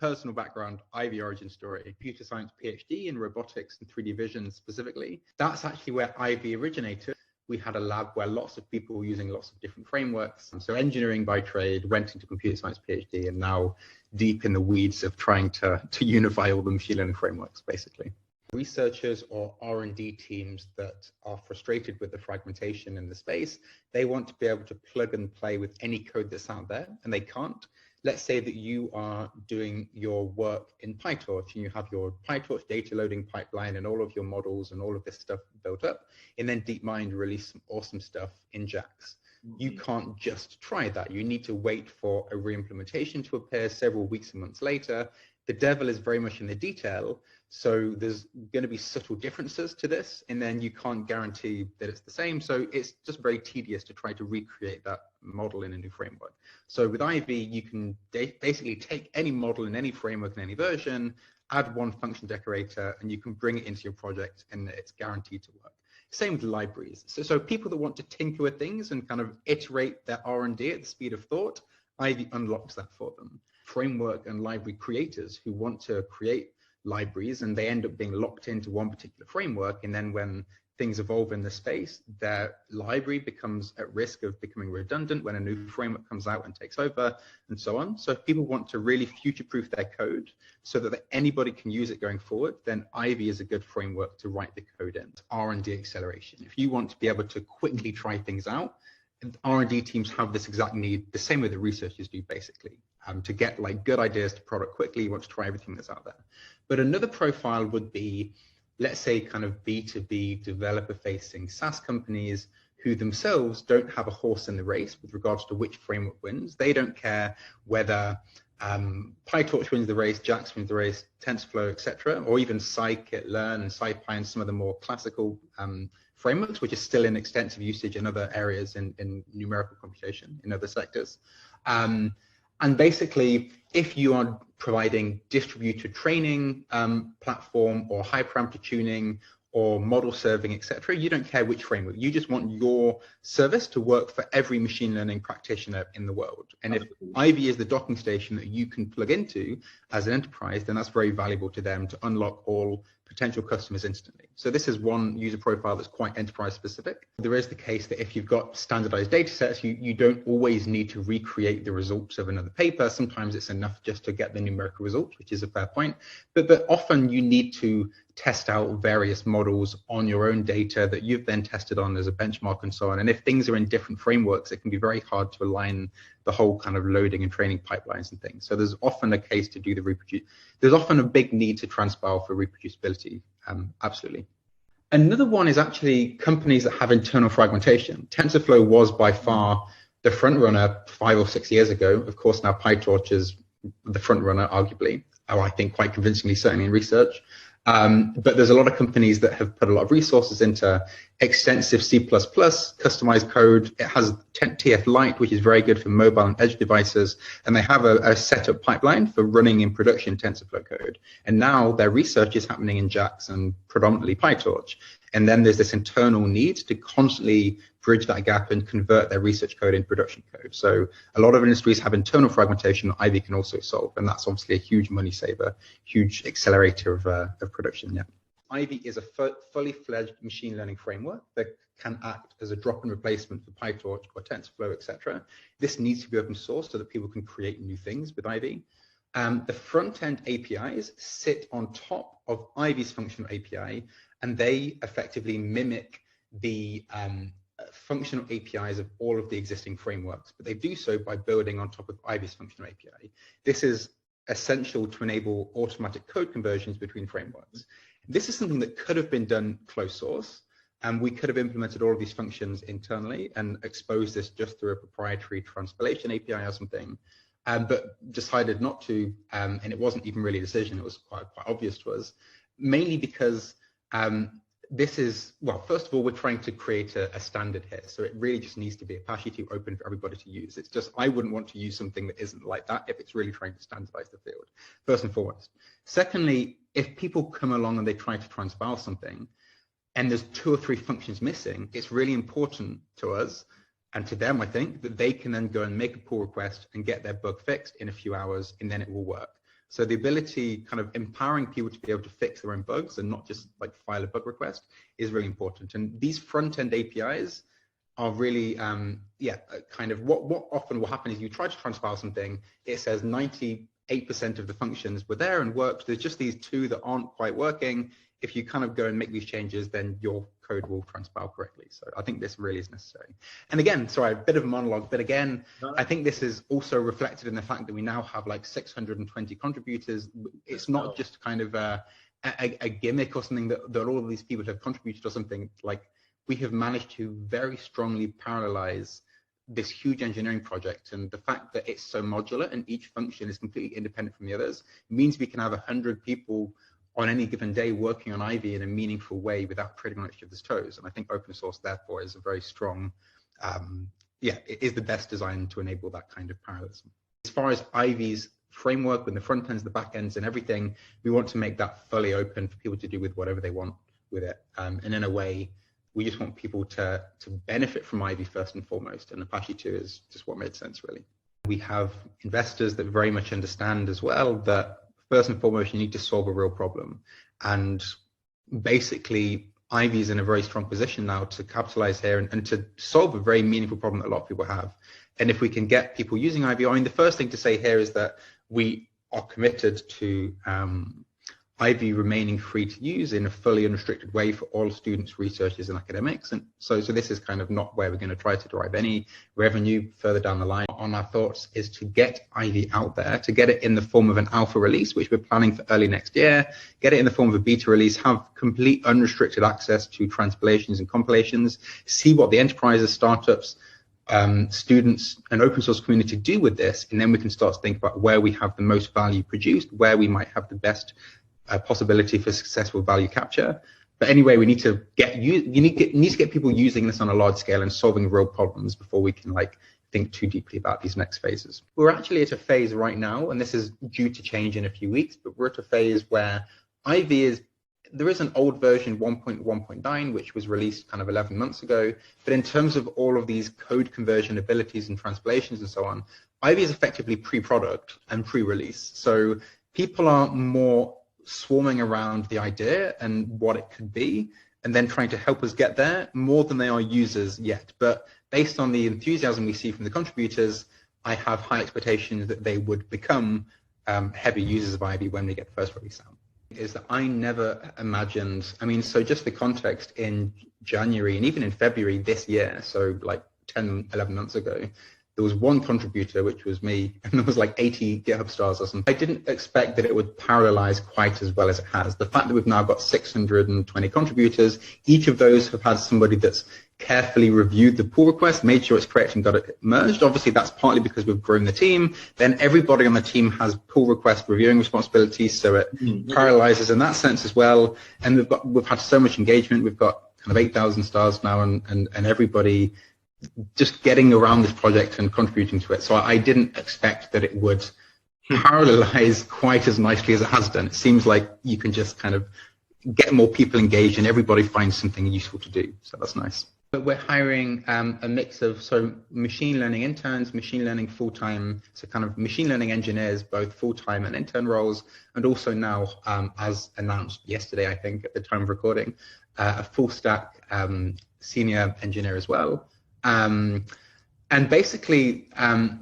personal background, Ivy origin story, computer science PhD in robotics and 3D vision specifically. That's actually where Ivy originated. We had a lab where lots of people were using lots of different frameworks. And so engineering by trade went into computer science PhD and now deep in the weeds of trying to unify all the machine learning frameworks, basically. Researchers or R&D teams that are frustrated with the fragmentation in the space, they want to be able to plug and play with any code that's out there, and they can't. Let's say that you are doing your work in PyTorch and you have your PyTorch data loading pipeline and all of your models and all of this stuff built up, and then DeepMind release some awesome stuff in JAX. You can't just try that. You need to wait for a re-implementation to appear several weeks and months later. The devil is very much in the detail, so there's going to be subtle differences to this, and then you can't guarantee that it's the same. So it's just very tedious to try to recreate that model in a new framework. So with Ivy, you can basically take any model in any framework in any version, add one function decorator, and you can bring it into your project, and it's guaranteed to work. Same with libraries. So people that want to tinker with things and kind of iterate their R&D at the speed of thought, Ivy unlocks that for them. Framework and library creators who want to create libraries and they end up being locked into one particular framework, and then when things evolve in the space, their library becomes at risk of becoming redundant when a new framework comes out and takes over, and so on. So if people want to really future-proof their code so that anybody can use it going forward, then Ivy is a good framework to write the code in. R&D acceleration. If you want to be able to quickly try things out, R&D teams have this exact need, the same way that researchers do, basically, to get like good ideas to product quickly. You want to try everything that's out there. But another profile would be, let's say, kind of B2B developer-facing SaaS companies who themselves don't have a horse in the race with regards to which framework wins. They don't care whether PyTorch wins the race, JAX wins the race, TensorFlow, etc., or even scikit-learn and SciPy and some of the more classical frameworks, which are still in extensive usage in other areas in numerical computation in other sectors. And basically, if you are providing distributed training platform or high parameter tuning or model serving, etc., you don't care which framework. You just want your service to work for every machine learning practitioner in the world. And if Ivy is the docking station that you can plug into as an enterprise, then that's very valuable to them to unlock all potential customers instantly. So this is one user profile that's quite enterprise specific. There is the case that if you've got standardized data sets, you don't always need to recreate the results of another paper. Sometimes it's enough just to get the numerical results, which is a fair point. But often you need to test out various models on your own data that you've then tested on as a benchmark and so on. And if things are in different frameworks, it can be very hard to align the whole kind of loading and training pipelines and things. So there's often a case to do the reproduce. There's often a big need to transpile for reproducibility, absolutely. Another one is actually companies that have internal fragmentation. TensorFlow was by far the front runner 5 or 6 years ago. Of course, now PyTorch is the front runner, arguably, or I think quite convincingly, certainly in research. But there's a lot of companies that have put a lot of resources into extensive C++ customized code. It has TF Lite, which is very good for mobile and edge devices, and they have a setup pipeline for running in production TensorFlow code. And now their research is happening in JAX and predominantly PyTorch. And then there's this internal need to constantly bridge that gap and convert their research code into production code. So a lot of industries have internal fragmentation that Ivy can also solve, and that's obviously a huge money saver, huge accelerator of production. Yeah, Ivy is a fully fledged machine learning framework that can act as a drop-in replacement for PyTorch or TensorFlow, etc. This needs to be open source so that people can create new things with Ivy. The front-end APIs sit on top of Ivy's functional API, and they effectively mimic the functional APIs of all of the existing frameworks, but they do so by building on top of Ivy's functional API. This is essential to enable automatic code conversions between frameworks. This is something that could have been done closed source, and we could have implemented all of these functions internally and exposed this just through a proprietary transpilation API or something, but decided not to, and it wasn't even really a decision. It was quite obvious to us, mainly because this is, well, first of all, we're trying to create a standard here. So it really just needs to be Apache 2 open for everybody to use. It's just, I wouldn't want to use something that isn't like that if it's really trying to standardize the field, first and foremost. Secondly, if people come along and they try to transpile something and there's 2 or 3 functions missing, it's really important to us and to them, I think, that they can then go and make a pull request and get their bug fixed in a few hours, and then it will work. So the ability, kind of empowering people to be able to fix their own bugs and not just like file a bug request, is really important. And these front-end APIs are really, kind of what often will happen is you try to transpile something, it says 98% of the functions were there and worked. There's just these 2 that aren't quite working. If you kind of go and make these changes, then your code will transpile correctly. So I think this really is necessary. And again, sorry, a bit of a monologue, but again, I think this is also reflected in the fact that we now have like 620 contributors. It's not just kind of a gimmick or something that all of these people have contributed or something. Like, we have managed to very strongly parallelize this huge engineering project, and the fact that it's so modular and each function is completely independent from the others means we can have 100 people on any given day working on Ivy in a meaningful way without treading on each other's toes. And I think open source, therefore, is a very strong, it is the best design to enable that kind of parallelism. As far as Ivy's framework with the front ends, the back ends, and everything, we want to make that fully open for people to do with whatever they want with it. And in a way, we just want people to benefit from Ivy first and foremost, and Apache 2 is just what made sense, really. We have investors that very much understand as well that first and foremost, you need to solve a real problem. And basically, Ivy is in a very strong position now to capitalize here and to solve a very meaningful problem that a lot of people have. And if we can get people using Ivy, I mean, the first thing to say here is that we are committed to Ivy remaining free to use in a fully unrestricted way for all students, researchers, and academics. And so this is kind of not where we're going to try to derive any revenue further down the line. On our thoughts is to get Ivy out there, to get it in the form of an alpha release, which we're planning for early next year, get it in the form of a beta release, have complete unrestricted access to translations and compilations, see what the enterprises, startups, students, and open source community do with this, and then we can start to think about where we have the most value produced, where we might have the best possibility for successful value capture. But anyway, we need to get people using this on a large scale and solving real problems before we can think too deeply about these next phases. We're actually at a phase right now, and this is due to change in a few weeks, but we're at a phase where Ivy there is an old version 1.1.9 which was released kind of 11 months ago, but in terms of all of these code conversion abilities and translations and so on, Ivy is effectively pre-product and pre-release. So people are more swarming around the idea and what it could be, and then trying to help us get there more than they are users yet. But based on the enthusiasm we see from the contributors, I have high expectations that they would become heavy users of Ivy when we get the first release out. Is that I never imagined, so just for context, in January and even in February this year, so 10, 11 months ago, there was one contributor, which was me, and there was 80 GitHub stars or something. I didn't expect that it would parallelize quite as well as it has. The fact that we've now got 620 contributors, each of those have had somebody that's carefully reviewed the pull request, made sure it's correct, and got it merged. Obviously, that's partly because we've grown the team. Then everybody on the team has pull request reviewing responsibilities, so it parallelizes in that sense as well. And we've had so much engagement. We've got kind of 8,000 stars now, and everybody just getting around this project and contributing to it. So I didn't expect that it would parallelize quite as nicely as it has done. It seems like you can just kind of get more people engaged and everybody finds something useful to do. So that's nice. But we're hiring a mix of machine learning interns, machine learning full-time, so kind of machine learning engineers, both full-time and intern roles, and also now, as announced yesterday, I think, at the time of recording, a full-stack senior engineer as well. And basically,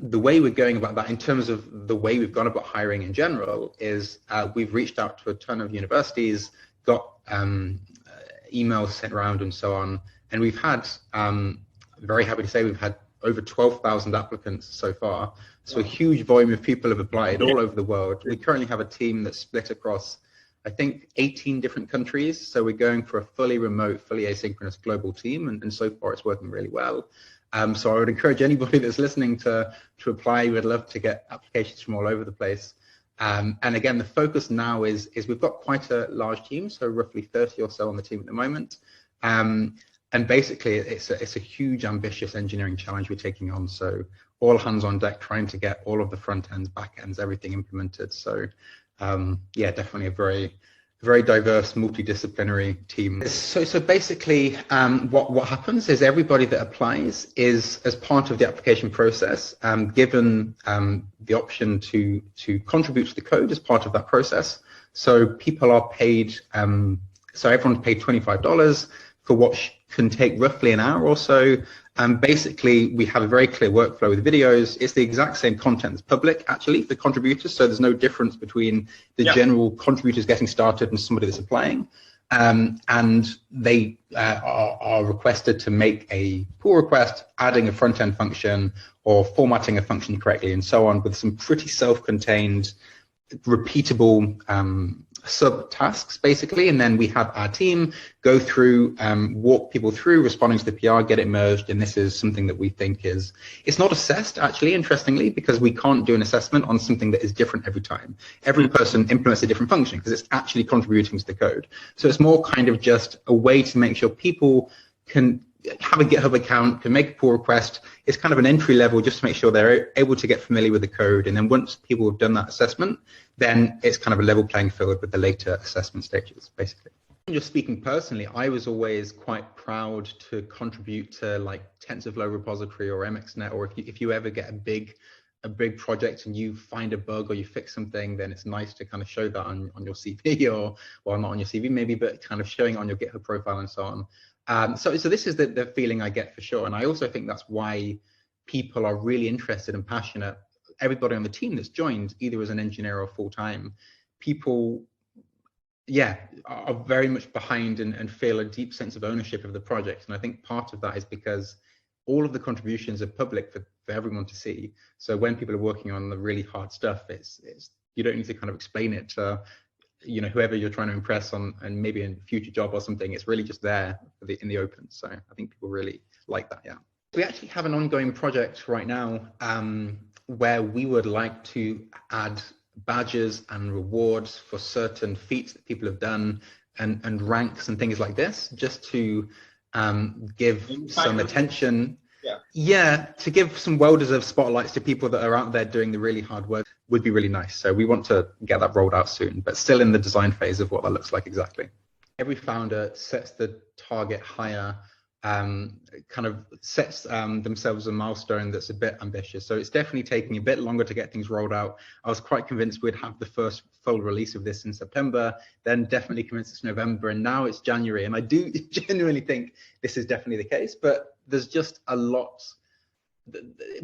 the way we're going about that in terms of the way we've gone about hiring in general is we've reached out to a ton of universities, got emails sent around and so on, and we've had, very happy to say, we've had over 12,000 applicants so far. So a huge volume of people have applied all over the world. We currently have a team that's split across, I think, 18 different countries. So we're going for a fully remote, fully asynchronous global team, and so far it's working really well. So I would encourage anybody that's listening to apply. We'd love to get applications from all over the place. And again, the focus now is we've got quite a large team, so roughly 30 or so on the team at the moment. And basically, it's a huge, ambitious engineering challenge we're taking on. So all hands on deck, trying to get all of the front ends, back ends, everything implemented. So yeah, definitely a very very diverse, multidisciplinary team. So basically, what happens is everybody that applies is, as part of the application process, given the option to contribute to the code as part of that process. So people are paid. So everyone's paid $25 for what can take roughly an hour or so. Basically, we have a very clear workflow with videos. It's the exact same content as public, actually, for contributors. So there's no difference between the general contributors getting started and somebody that's applying. And they are requested to make a pull request, adding a front-end function or formatting a function correctly and so on, with some pretty self-contained, repeatable sub-tasks, basically. And then we have our team go through, walk people through responding to the PR, get it merged. And this is something that we think is, it's not assessed, actually, interestingly, because we can't do an assessment on something that is different every time. Every person implements a different function because it's actually contributing to the code. So it's more kind of just a way to make sure people can have a GitHub account, can make a pull request. It's kind of an entry level just to make sure they're able to get familiar with the code. And then once people have done that assessment, then it's kind of a level playing field with the later assessment stages, basically. Just speaking personally, I was always quite proud to contribute to like TensorFlow repository or MXNet, or if you ever get a big project and you find a bug or you fix something, then it's nice to kind of show that on your CV, or well, not on your CV maybe, but kind of showing it on your GitHub profile and so on. So this is the feeling I get for sure. And I also think that's why people are really interested and passionate. Everybody on the team that's joined, either as an engineer or full-time, people, are very much behind and feel a deep sense of ownership of the project. And I think part of that is because all of the contributions are public for everyone to see. So when people are working on the really hard stuff, it's you don't need to kind of explain it to whoever you're trying to impress on, and maybe in a future job or something. It's really just there in the open. So I think people really like that. We actually have an ongoing project right now where we would like to add badges and rewards for certain feats that people have done, and ranks and things like this, just to give some attention. To give some well-deserved spotlights to people that are out there doing the really hard work would be really nice. So we want to get that rolled out soon, but still in the design phase of what that looks like exactly. Every founder sets the target higher, kind of sets themselves a milestone that's a bit ambitious. So it's definitely taking a bit longer to get things rolled out. I was quite convinced we'd have the first full release of this in September, then definitely convinced it's November, and now it's January. And I do genuinely think this is definitely the case, but there's just a lot.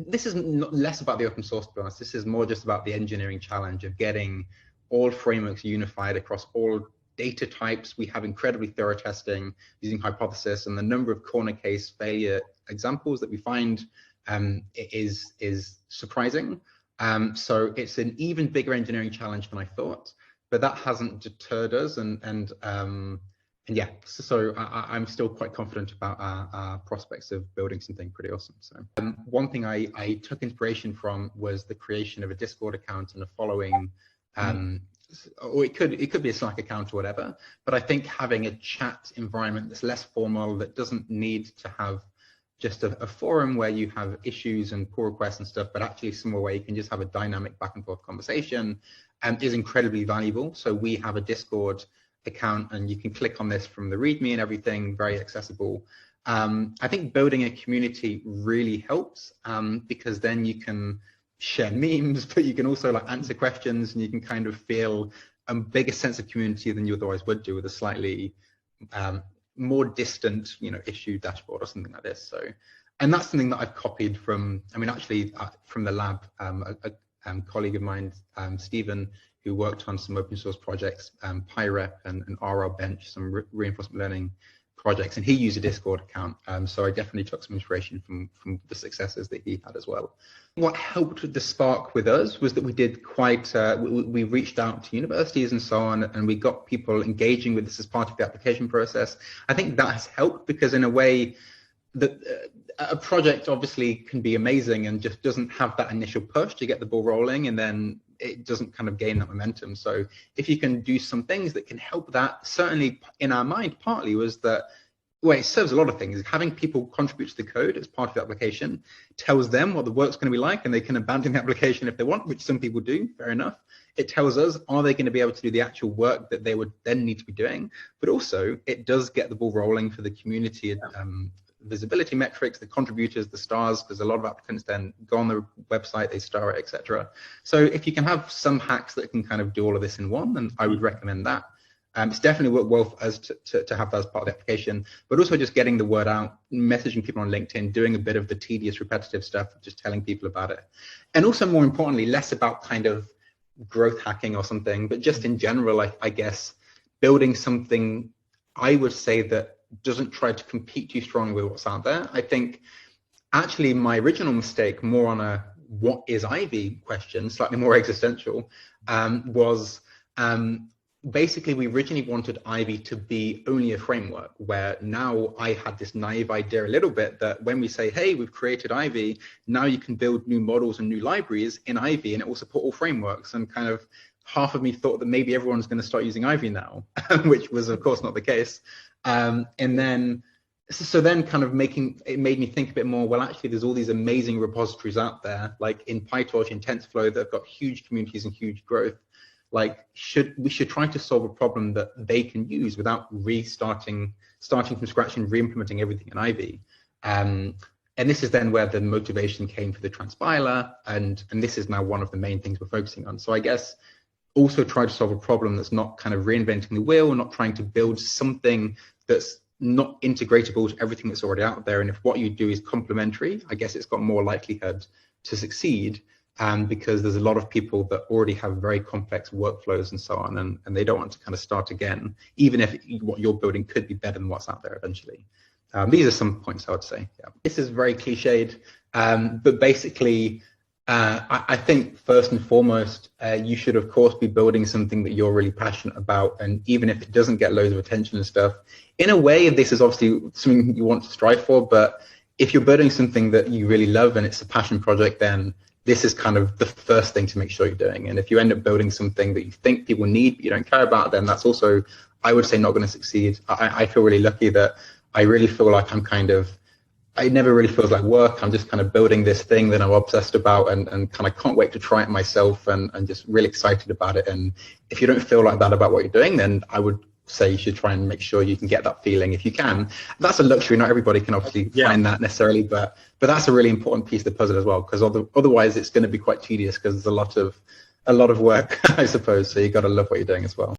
This is less about the open source, to be honest. This is more just about the engineering challenge of getting all frameworks unified across all data types. We have incredibly thorough testing using hypothesis, and the number of corner case failure examples that we find is surprising. So it's an even bigger engineering challenge than I thought, but that hasn't deterred us. So I'm still quite confident about our prospects of building something pretty awesome. So one thing I took inspiration from was the creation of a Discord account and a following, or it could be a Slack account or whatever. But I think having a chat environment that's less formal, that doesn't need to have just a forum where you have issues and pull requests and stuff, but actually somewhere where you can just have a dynamic back and forth conversation, is incredibly valuable. So we have a Discord account, and you can click on this from the README and everything, very accessible. I think building a community really helps, because then you can share memes, but you can also like answer questions, and you can kind of feel a bigger sense of community than you otherwise would do with a slightly more distant, issue dashboard or something like this. So, and that's something that I've copied from, from the lab, a colleague of mine, Stephen, who worked on some open source projects, PyRep and RR Bench, some reinforcement learning projects, and he used a Discord account. So I definitely took some inspiration from the successes that he had as well. What helped the spark with us was that we did we reached out to universities and so on, and we got people engaging with this as part of the application process. I think that has helped, because in a way, a project obviously can be amazing and just doesn't have that initial push to get the ball rolling, and then it doesn't kind of gain that momentum. So if you can do some things that can help that, certainly in our mind partly was that Well, it serves a lot of things. Having people contribute to the code as part of the application tells them what the work's going to be like, and they can abandon the application if they want, which some people do, fair enough. It tells us, are they going to be able to do the actual work that they would then need to be doing? But also, it does get the ball rolling for the community visibility metrics, the contributors, the stars, because a lot of applicants then go on the website, they star it, etc. So if you can have some hacks that can kind of do all of this in one, then I would recommend that. It's definitely worked well for us to have that as part of the application, but also just getting the word out, messaging people on LinkedIn, doing a bit of the tedious, repetitive stuff, just telling people about it. And also, more importantly, less about kind of growth hacking or something, but just in general, I guess, building something, I would say, that doesn't try to compete too strongly with what's out there. I think actually my original mistake, more on a what is Ivy question, slightly more existential, was basically, we originally wanted Ivy to be only a framework, where now I had this naive idea a little bit that when we say, hey, we've created Ivy, now you can build new models and new libraries in Ivy, and it will support all frameworks. And kind of half of me thought that maybe everyone's going to start using Ivy now, which was, of course, not the case. And then kind of it made me think a bit more, well, actually, there's all these amazing repositories out there, like in PyTorch and TensorFlow, that have got huge communities and huge growth. Like, we should try to solve a problem that they can use without starting from scratch and re-implementing everything in Ivy. And this is then where the motivation came for the transpiler, and this is now one of the main things we're focusing on. So I guess also try to solve a problem that's not kind of reinventing the wheel, not trying to build something that's not integratable to everything that's already out there. And if what you do is complementary, I guess it's got more likelihood to succeed. Because there's a lot of people that already have very complex workflows and so on, and they don't want to kind of start again, even if what you're building could be better than what's out there eventually. These are some points I would say. Yeah. This is very cliched, but basically, I think first and foremost, you should of course be building something that you're really passionate about, and even if it doesn't get loads of attention and stuff, in a way, this is obviously something you want to strive for. But if you're building something that you really love and it's a passion project, then this is kind of the first thing to make sure you're doing. And if you end up building something that you think people need, but you don't care about, then that's also, I would say, not going to succeed. I feel really lucky that I really feel like it never really feels like work. I'm just kind of building this thing that I'm obsessed about and kind of can't wait to try it myself and just really excited about it. And if you don't feel like that about what you're doing, then I would say you should try and make sure you can get that feeling if you can. That's a luxury. Not everybody can obviously find that necessarily, but that's a really important piece of the puzzle as well, because otherwise it's going to be quite tedious, because there's a lot of work, I suppose. So you got to love what you're doing as well.